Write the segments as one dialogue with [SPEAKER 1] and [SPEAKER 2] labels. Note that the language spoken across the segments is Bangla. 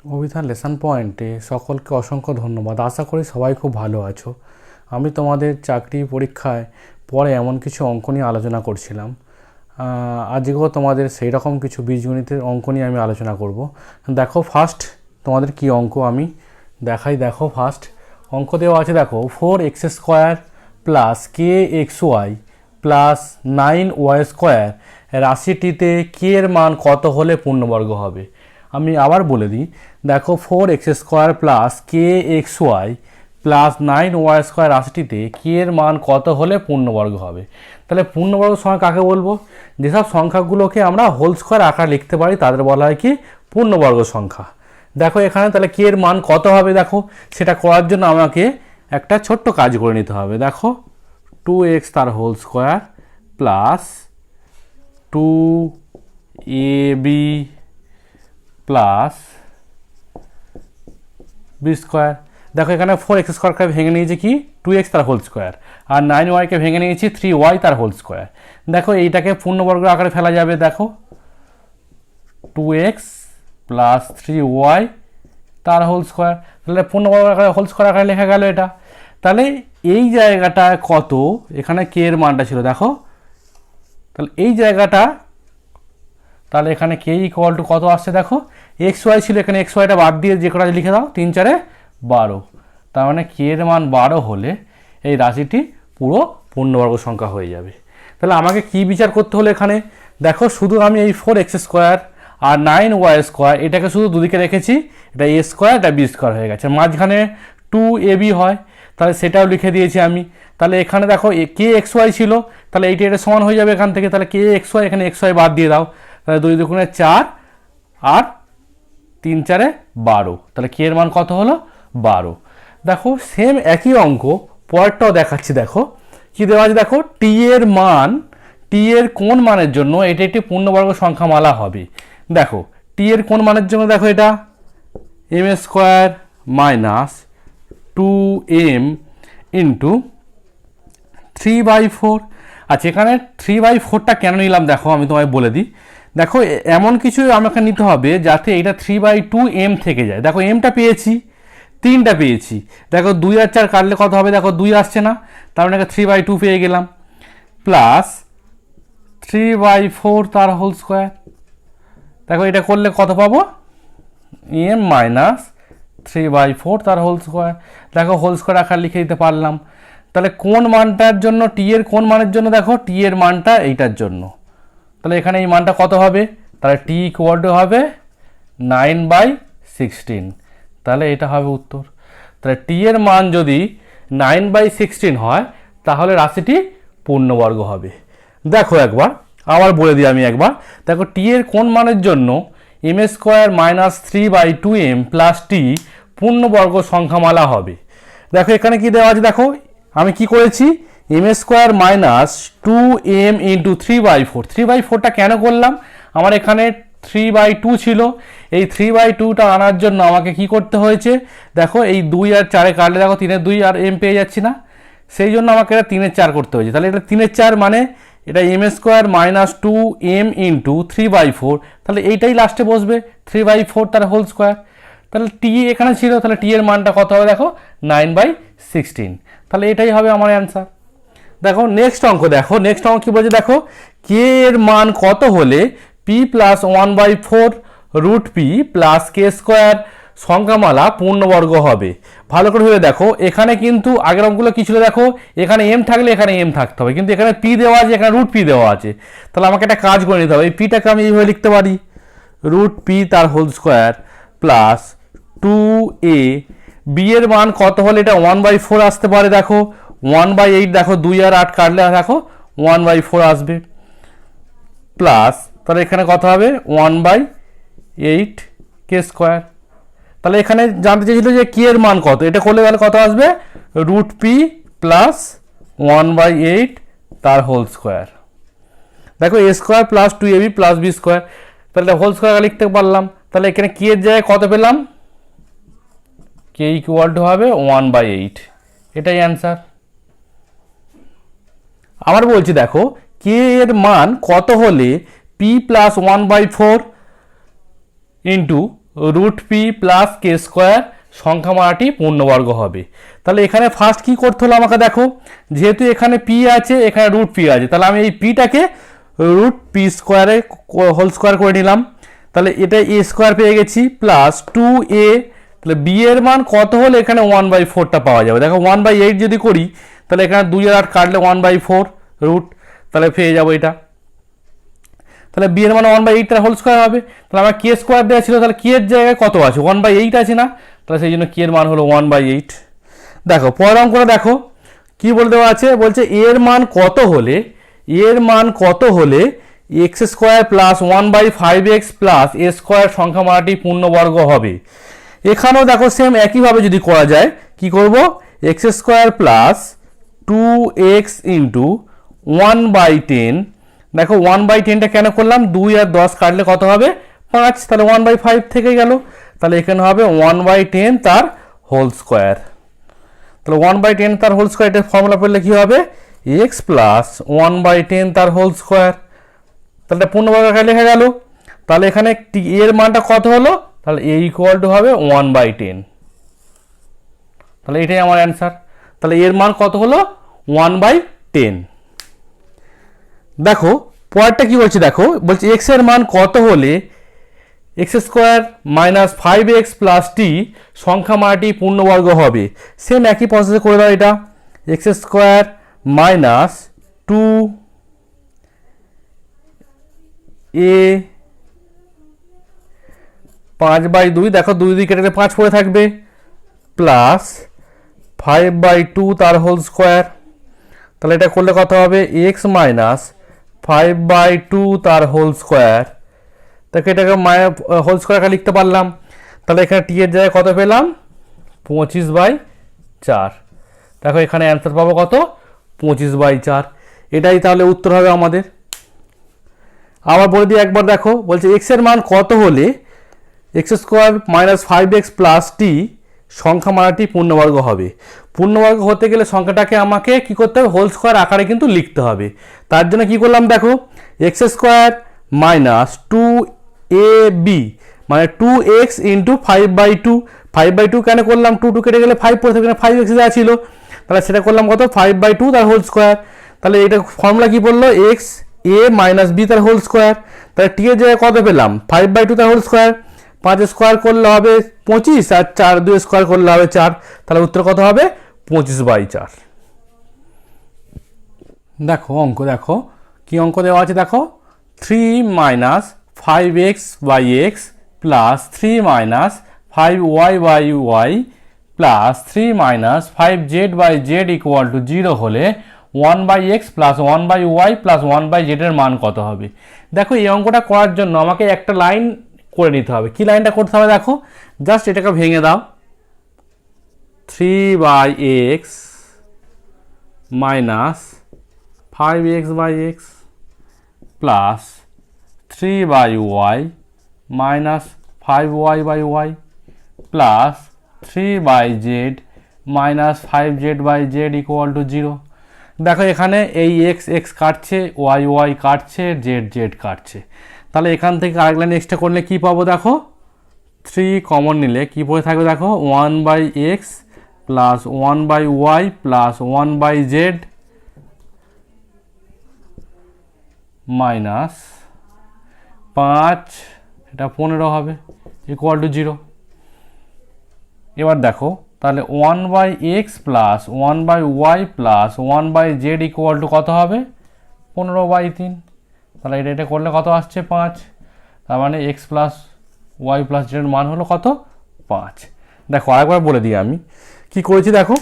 [SPEAKER 1] অভিধান লেসন পয়েন্টে সকলকে অসংখ্য ধন্যবাদ। আশা করি সবাই খুব ভালো আছো। আমি তোমাদের চাকরি পরীক্ষায় পরে এমন কিছু অঙ্ক নিয়ে আলোচনা করছিলাম। আজকেও তোমাদের সেই রকম কিছু বীজগণিতের অঙ্ক নিয়ে আমি আলোচনা করব। দেখো ফার্স্ট তোমাদের কি অঙ্ক আমি দেখাই। দেখো ফার্স্ট অঙ্ক দেওয়া আছে, দেখো 4x² plus kxy plus 9y² রাশিটিতে কে এর মান কত হলে পূর্ণবর্গ হবে। আমি আবার বলে দিই, দেখো 4x² plus kxy plus 9y² রাশিটিতে কে এর মান কত হলে পূর্ণবর্গ হবে। তাহলে পূর্ণবর্গ সংখ্যা কাকে বলবো? যেসব সংখ্যাগুলোকে আমরা হোল স্কোয়ার আকারে লিখতে পারি তাদের বলা হয় কি পূর্ণবর্গ সংখ্যা। দেখো এখানে তাহলে কে এর মান কত হবে, দেখো সেটা করার জন্য আমাকে একটা ছোট্ট কাজ করে নিতে হবে। দেখো 2x তার whole square plus 2ab plus b²। দেখো এখানে 4x² ভেঙে নিয়েছি কি 2x তার হোল স্কোয়ার, আর 9y ভেঙে নিয়েছি 3y তার হোল স্কোয়ার। দেখো এইটাকে পূর্ণবর্গ আকারে ফেলা যাবে। দেখো 2x প্লাস 3y তার হোল স্কোয়ার, তাহলে পূর্ণবর্গ আকারে হোল স্কোয়ার আকারে লেখা গেল এটা। তাহলে এই জায়গাটা কত, এখানে কে এর মানটা ছিল দেখো, তাহলে এই জায়গাটা, তাহলে এখানে কে ইকুয়াল টু কত আসছে দেখো, xy ছিল, এখানে xyটা বাদ দিয়ে যে কটা লিখে দাও 3 4 12। তার মানে কে এর মান 12 হলে এই রাশিটি পুরো পূর্ণবর্গ সংখ্যা হয়ে যাবে। তাহলে আমাকে কি বিচার করতে হলো এখানে, দেখো শুধু আমি এই 4x² আর 9y² এটাকে শুধু দুদিকে রেখেছি, এটা a² এটা b² হয়ে গেছে, মাঝখানে 2ab হয়, তাহলে সেটাও লিখে দিয়েছি আমি। তাহলে এখানে দেখো kxy ছিল, তাহলে এইটা এটা সমান হয়ে যাবে এখান থেকে, তাহলে kxy এখানে xy বাদ দিয়ে দাও, তাহলে 2 2 4 আর 3 4 12, তাহলে কে এর মান কত হলো 12। দেখো সেম একই অঙ্ক পরেরটাও দেখাচ্ছি। দেখো কি দেওয়া আছে, দেখো টি এর মান, টি এর কোন মানের জন্য এটা একটি পূর্ণবর্গ সংখ্যামালা হবে। দেখো টি এর কোন মানের জন্য, দেখো এটা m² মাইনাস 2m ইন্টু 3/4। আচ্ছা এখানে 3/4টা কেন নিলাম দেখো আমি তোমায় বলে দিই। দেখো এমন কিছু আমাকে নিতে হবে যাতে এটা 3/2m থেকে যায়। দেখো mটা পেয়েছি, 3টা পেয়েছি, দেখো 2 আর 4 কাটলে কত হবে, দেখো 2 আসছে না, তার মানে 3/2 পেয়ে গেলাম, প্লাস 3/4 তার হোল স্কোয়ার। দেখো এটা করলে কত পাবো, m মাইনাস 3/4 তার হোল স্কোয়ার। দেখো হোল স্কোয়ার আকার লিখে দিতে পারলাম। তাহলে কোন মানটার জন্য, টি এর কোন মানের জন্য, দেখো টি এর মানটা এইটার জন্য, তাহলে এখানে এই মানটা কত হবে, তাহলে টি ইকুয়াল টু হবে 9/16, তাহলে এটা হবে উত্তর। তাহলে টি এর মান যদি 9/16 হয় তাহলে রাশিটি পূর্ণবর্গ হবে। দেখো একবার আবার বলে দিই আমি একবার, দেখো টি এর কোন মানের জন্য m² মাইনাস 3/2m প্লাস টি পূর্ণবর্গ সংখ্যামালা হবে। দেখো এখানে কি দেওয়া আছে, দেখো আমি কি করেছি, m² মাইনাস 2m ইন্টু 3/4। 3/4টা কেন করলাম, আমার এখানে 3/2 ছিল, এই 3/2টা আনার জন্য আমাকে কি করতে হয়েছে, দেখো এই 2 আর 4 কাটলে দেখো 3 2 আর m পেয়ে যাচ্ছি না, সেই জন্য আমাকে এটা 3 4 করতে হয়েছে। তাহলে এটা 3 4 মানে এটা m² মাইনাস 2m ইন্টু 3/4, তাহলে এইটাই লাস্টে বসবে 3/4 তার হোল স্কোয়ার। তাহলে টি এখানে ছিল, তাহলে টি এর মানটা কত হবে দেখো 9/16, তাহলে এটাই হবে আমার অ্যান্সার। দেখো নেক্সট অঙ্ক, দেখো নেক্সট অঙ্ক কি বলছে, দেখো কে এর মান কত হলে p plus 1/4 root p plus k² সংখ্যামালা পূর্ণবর্গ হবে। ভালো করে ভেবে দেখো, এখানে কিন্তু আগের অঙ্কগুলো কি ছিল, দেখো এখানে m থাকলে এখানে m থাকতে হবে, কিন্তু এখানে p দেওয়া আছে, এখানে রুট p দেওয়া আছে। তাহলে আমাকে একটা কাজ করে নিতে হবে, এই pটাকে আমি এইভাবে লিখতে পারি, রুট p তার whole square plus 2a, b এর মান কত হলে এটা 1/4 আসতে পারে, দেখো 1/8, দেখো 2 আর 8 কাটলে দেখো 1/4 আসবে, প্লাস তাহলে এখানে কত হবে 1/8 k²। তাহলে এখানে জানতে চেয়েছিল যে কে এর মান কত, এটা করলে তাহলে কত আসবে, রুট p প্লাস 1/8 তার হোল স্কোয়ার। দেখো a² plus 2ab plus b², তাহলে হোল স্কোয়ার লিখতে পারলাম। তাহলে এখানে কে এর জায়গায় কত পেলাম, কে ইকুয়াল টু হবে 1/8, এটাই অ্যান্সার। আবার বলছি দেখো কে এর মান কত হলে p plus 1/4 into root p plus k square সংখ্যা মারাটি পূর্ণবর্গ হবে। তাহলে এখানে ফার্স্ট কি করতে হলো আমাকে দেখো, যেহেতু এখানে পি আছে এখানে রুট পি আছে, তাহলে আমি এই পিটাকে রুট পি স্কোয়ারে হোল স্কোয়ার করে নিলাম। তাহলে এটা এ স্কোয়ার পেয়ে গেছি প্লাস 2a, তাহলে বি এর মান কত হলে এখানে 1/4টা পাওয়া যাবে। দেখো 1/8 যদি করি তাহলে এখানে 2 আর 8 কাটলে 1/4 রুট, তাহলে পেয়ে যাবো এটা। তাহলে বি এর মান 1/8 তার হোল স্কোয়ার হবে। তাহলে আমার কে স্কোয়ার দেওয়া ছিল, তাহলে কে এর জায়গায় কত আছে 1/8 আছে না, তাহলে সেই জন্য কে এর মান হলো 1/8। দেখো পরের অঙ্কটা দেখো কি বলে দেওয়া আছে, বলছে এর মান কত হলে x square plus 1/5x plus a square সংখ্যা মানটি পূর্ণবর্গ হবে। এখানেও দেখো সেম একইভাবে যদি করা যায়, কি করব, x square plus 2x into 1/10। দেখো 1/10টা কেন করলাম, 2 আর 10 কাটলে কত হবে 5, তাহলে 1/5 থেকে গেল, তাহলে এখানে হবে 1/10 তার হোল স্কোয়ার। তাহলে 1/10 তার হোল স্কোয়ার, এটা ফর্মুলা পড়লে কি হবে, এক্স প্লাস 1/10 তার হোল স্কোয়ার। তাহলে পূর্ণবর্গ আকারে লেখা গেল। তাহলে এখানে এর মানটা কত হলো, তাহলে এ ইকুয়াল টু হবে 1/10। তাহলে এটাই আমার অ্যান্সার। তাহলে এর মান কত হলো 1/10। দেখো পরেরটা কি বলছে, দেখো বলছে এক্স এর মান কত হলে x square minus 5x plus t সংখ্যা মানটি পূর্ণবর্গ হবে। সেম একই প্রসেসে করে দাও এটা, এক্স স্কোয়ার মাইনাস 2a 5/2, দেখো 2 দিয়ে কেটে 5 পড়ে থাকবে, প্লাস 5/2 তার হোল স্কোয়ার। তাহলে এটা করলে কত হবে, এক্স মাইনাস 5/2 তার হোল স্কোয়ার। তাকে এটাকে হোল স্কোয়ার লিখতে পারলাম। তাহলে এখানে টি এর জায়গায় কত পেলাম 25/4। দেখো এখানে অ্যান্সার পাবো কত 25/4। এটাই তাহলে উত্তর হবে আমাদের। আবার বলে দিই একবার, দেখো বলছে এক্স এর মান কত হলে x square minus 5x plus t সংখ্যা মানটি পূর্ণবর্গ হবে। পূর্ণবর্গ হতে গেলে সংখ্যাটাকে আমাকে কি করতে হবে, হোল স্কোয়ার আকারে কিন্তু লিখতে হবে। তার জন্য কি করলাম, দেখো এক্স স্কোয়ার মাইনাস 2ab মানে 2x ইন্টু 5/2। 5/2 কেন করলাম, 2 কেটে গেলে 5 পড়ে থাকবে, 5x দেওয়া ছিল, তাহলে সেটা করলাম কত 5/2 তার হোল স্কোয়ার। তাহলে এটা ফর্মুলা কি বললো, এক্স এ মাইনাস বি তার হোল স্কোয়ার। তাহলে টি এর জায়গায় কত পেলাম 5/2 তার হোল স্কোয়ার, 5 স্কোয়ার করলে হবে 25 আর 4 2 স্কোয়ার করলে হবে 4। তাহলে উত্তর কত হবে 25/4। দেখো অঙ্ক, দেখো কি অঙ্ক দেওয়া আছে, দেখো 3 minus 5x/x plus 3 minus 5y/y plus 3 minus 5z/z equal to 0 হলে 1/x plus 1/y plus 1/z এর মান কত হবে। দেখো এই অঙ্কটা করার জন্য আমাকে একটা লাইন করে নিতে হবে। কি লাইনটা করতে হবে, দেখো জাস্ট এটাকে ভেঙে দাও, 3/x minus 5x/x plus 3/y minus 5y/y plus 3/z minus 5z/z equal to 0। দেখো এখানে এই x কাটছে, y কাটছে, z কাটছে। তাহলে এখান থেকে আরেক লাইন এক্সট্রা করলে কি পাবো, দেখো 3 কমন নিলে কি পড়ে থাকবে, দেখো 1/x plus 1/y plus 1/z minus 5, এটা 15 হবে ইকুয়াল টু 0। এবার দেখো তাহলে 1/x plus 1/y plus 1/z equal two কত হবে 15/3। তাহলে এটা করলে কত আসছে 5। তার মানে x plus y plus z এর মান হলো কত 5। দেখো আরেকবার বলে দিই আমি কি করেছি, দেখো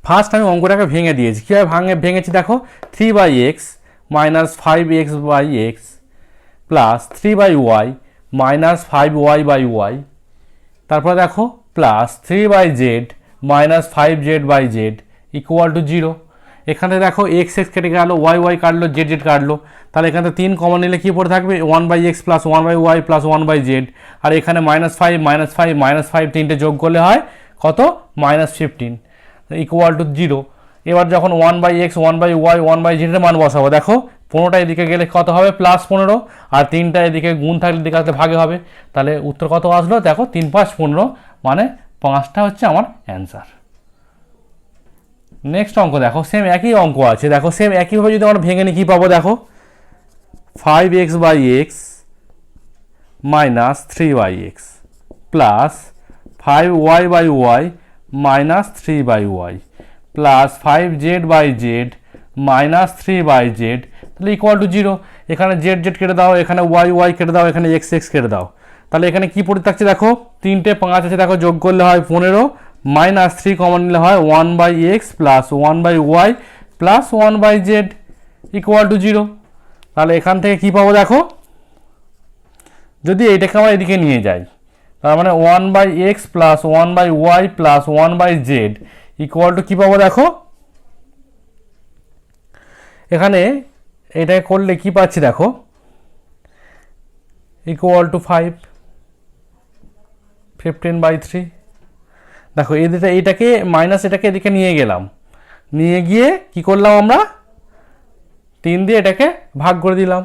[SPEAKER 1] ফার্স্ট আমি অঙ্কটাকে ভেঙে দিয়েছি। কীভাবে ভেঙেছি, দেখো 3/x minus 5x/x plus 3/y minus 5y/y, তারপরে দেখো plus 3/z minus 5z/z equal to 0। এখানে দেখো x কেটে গেলো, y কাটলো, z কাটলো। তাহলে এখানে 3 কমন নিলে কি পড়ে থাকবে 1/x plus 1/y plus 1/z। আর এখানে -5 তিনটে যোগ করলে হয় কত -15 ইকুয়াল টু 0। এবার যখন 1/x 1/y 1/z এর মান বসাবো, দেখো 15টা এদিকে গেলে কত হবে +15, আর 3টা এদিকে গুণ থাকলে এদিকে আসলে ভাগে হবে। তাহলে উত্তর কত আসলো দেখো 3 × 5 = 15, মানে 5টা হচ্ছে আমার অ্যান্সার। নেক্সট অঙ্ক দেখো, সেম একই অঙ্ক আছে, দেখো সেম একইভাবে যদি আমরা ভেঙে নিই কী পাবো দেখো, 5x/x - 3y(x) plus 5y/y - 3y plus 5z/z - 3z, তাহলে ইকুয়াল টু 0। এখানে z কেটে দাও, এখানে y কেটে দাও, এখানে x কেটে দাও। তাহলে এখানে কি পড়ে থাকছে দেখো, 3টে 5 আছে, দেখো যোগ করলে হয় 15, -3 কমন নিলে হয় 1/x plus 1/y plus 1/z equal two 0। তাহলে এখান থেকে কি পাবো দেখো, যদি এইটাকে আমরা এদিকে নিয়ে যাই, তার মানে 1/x plus 1/y plus 1/z equal to কী পাবো দেখো, এখানে এটা করলে কি পাচ্ছি দেখো, ইকুয়াল টু 15/3। দেখো এইটাকে মাইনাস এটাকে এদিকে নিয়ে গেলাম, নিয়ে গিয়ে কি করলাম আমরা 3 দিয়ে এটাকে ভাগ করে দিলাম।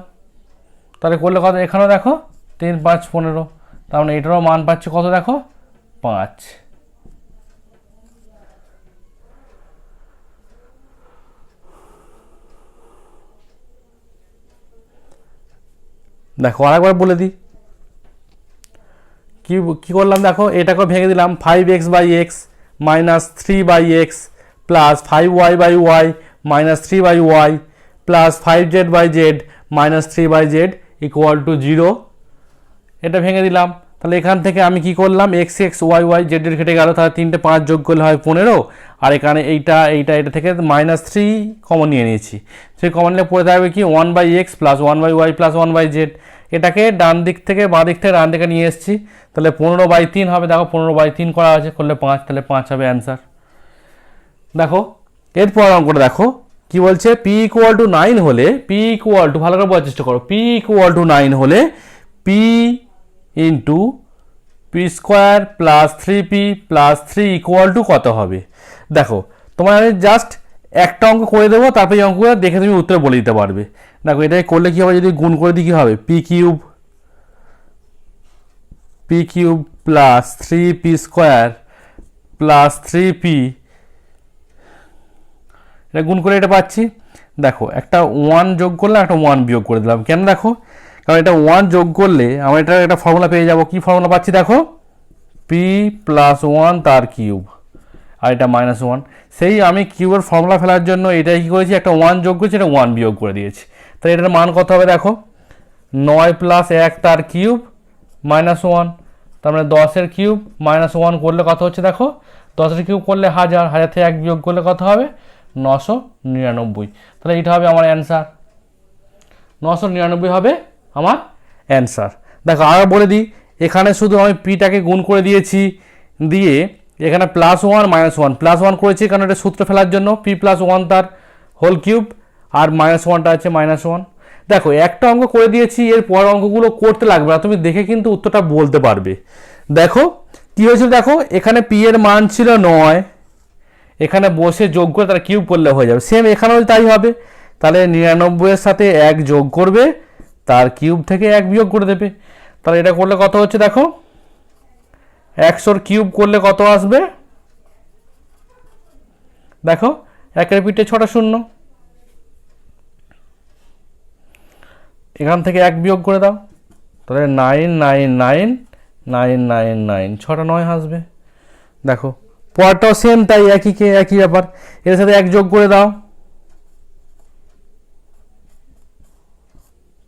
[SPEAKER 1] তাহলে করলে কত, এখানেও দেখো 3 × 5 = 15, তার মানে এটারও মান পাচ্ছে কত দেখো 5। দেখো আরেকবার বলে দিই কি করলাম, দেখো এটাকে ভেঙে দিলাম, 5x/x - 3x plus 5y/y - 3y plus 5z/z - 3z equal to 0। এটা ভেঙে দিলাম, তাহলে এখান থেকে আমি কি করলাম, x y z কেটে গেল, তাহলে 3টে 5 যোগ করলে হয় 15, আর এখানে এটা থেকে -3 কমন নিয়ে নিয়েছি, সেই কমন নিয়ে পড়ে থাকবে কি 1/x plus 1/y plus 1/z। এটাকে ডান দিক থেকে বাঁ দিক থেকে ডান দিকে নিয়ে এসেছি, তাহলে 15/3 হবে, দেখো 15/3 করা আছে, করলে 5, তাহলে 5 হবে অ্যান্সার। দেখো এরপর অঙ্কটা দেখো কি বলছে, p = 9 হলে, ভালো করে বোঝার চেষ্টা করো, p = 9 হলে p × p² plus 3p plus 3 equal to কত হবে। দেখো তোমার আমি জাস্ট একটা অঙ্ক করে দেবো, তারপরে এই অঙ্কগুলো দেখে তুমি উত্তর বলে দিতে পারবে। দেখো এটাই করলে কী হবে, যদি গুণ করে দিই কী হবে, p³ plus 3p² plus 3p, এটা গুণ করে এটা পাচ্ছি। দেখো একটা 1 যোগ করলে একটা 1 বিয়োগ করে দিলাম, কেন দেখো, কারণ এটা 1 যোগ করলে আমরা এটা একটা ফর্মুলা পেয়ে যাব। কি ফর্মুলা পাচ্ছি দেখো, p + 1 তার কিউব, আর এটা -1। সেই আমি কিউবের ফর্মুলা ফেলার জন্য এটা কী করেছি, একটা 1 যোগ করেছি, এটা 1 বিয়োগ করে দিয়েছি। তাহলে এটার মান কত হবে দেখো, 9 + 1 তার কিউব -1, তার মানে 10-এর কিউব -1 করলে কত হচ্ছে দেখো, 10-এর কিউব করলে 1000, 1000 থেকে 1 বিয়োগ করলে কত হবে 999। তাহলে এটা হবে আমার অ্যান্সার, 999 হবে আমার অ্যান্সার। দেখো আর বলে দিই, এখানে শুধু আমি পিটাকে গুণ করে দিয়েছি, দিয়ে এখানে +1 -1 +1 করেছি, কারণ এটা সূত্র ফেলার জন্য, p + 1 তার হোল কিউব, আর -1টা আছে -1। দেখো একটা অঙ্ক করে দিয়েছি, এর পর অঙ্কগুলো করতে লাগবে না, তুমি দেখে কিন্তু উত্তরটা বলতে পারবে। দেখো কি হয়েছিল, দেখো এখানে p এর মান ছিল 9, এখানে বসে যোগ করে তার কিউব করলে হয়ে যাবে, সেম এখানেও তাই হবে। তাহলে 99-এর সাথে 1 যোগ করবে, তার কিউব থেকে 1 বিয়োগ করে দেবে। তাহলে এটা করলে কত হচ্ছে দেখো, 100-র কিউব করলে কত আসবে দেখো, 1-এর পিঠে 6টা 0, এখান থেকে 1 বিয়োগ করে দাও, তাহলে 999 6টা 9 আসবে। দেখো পরটাও সেম তাই, একই ব্যাপার, এর সাথে 1 যোগ করে দাও,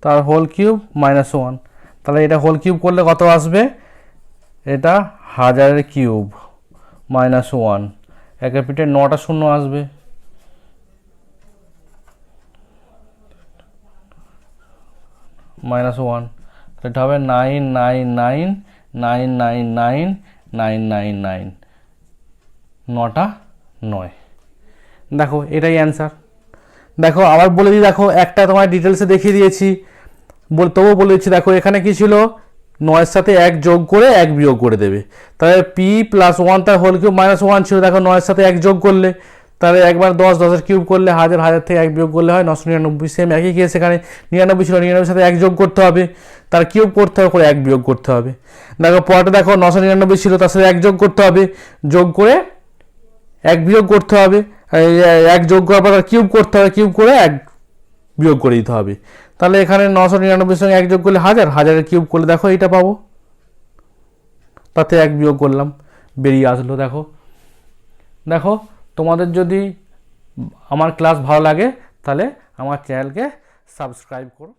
[SPEAKER 1] তার হোল কিউব -1, তাহলে এটা হোল কিউব করলে কত আসবে, এটা 1000-এর কিউব -1, 1-এর পিঠে 9টা 0 আসবে, -1, এটা হবে 999,999,999, 9টা 9। দেখো এটাই অ্যান্সার। দেখো আবার বলে দিই, দেখো একটা তোমার ডিটেলসে দেখিয়ে দিয়েছি, তবুও বলে দিচ্ছি। দেখো এখানে কি ছিল, 9-এর সাথে 1 যোগ করে 1 বিয়োগ করে দেবে, তাহলে p + 1 তার হোল কিউব -1 ছিল, দেখো 9-এর সাথে 1 যোগ করলে তাহলে একবার 10 10-এর কিউব করলে 1000, 1000 থেকে 1 বিয়োগ করলে হয় 999। সেম একই কেস, এখানে 99 ছিল, 99 সাথে 1 যোগ করতে হবে, তার কিউব করতে হবে, করে 1 বিয়োগ করতে হবে। দেখো পরটা দেখো 999 ছিল, তার সাথে 1 যোগ করতে হবে, যোগ করে 1 বিয়োগ করতে হবে, 1 যোগ করার পর কিউব করতে হবে, কিউব করে 1 বিয়োগ করে দিতে হবে। তাহলে এখানে 999 সঙ্গে 1 যোগ করলে 1000, 1000-এর কিউব করলে দেখো এইটা পাবো, তাতে 1 বিয়োগ করলাম, বেরিয়ে আসলো। দেখো দেখো তোমাদের যদি আমার ক্লাস ভালো লাগে তাহলে আমার চ্যানেলকে সাবস্ক্রাইব করো।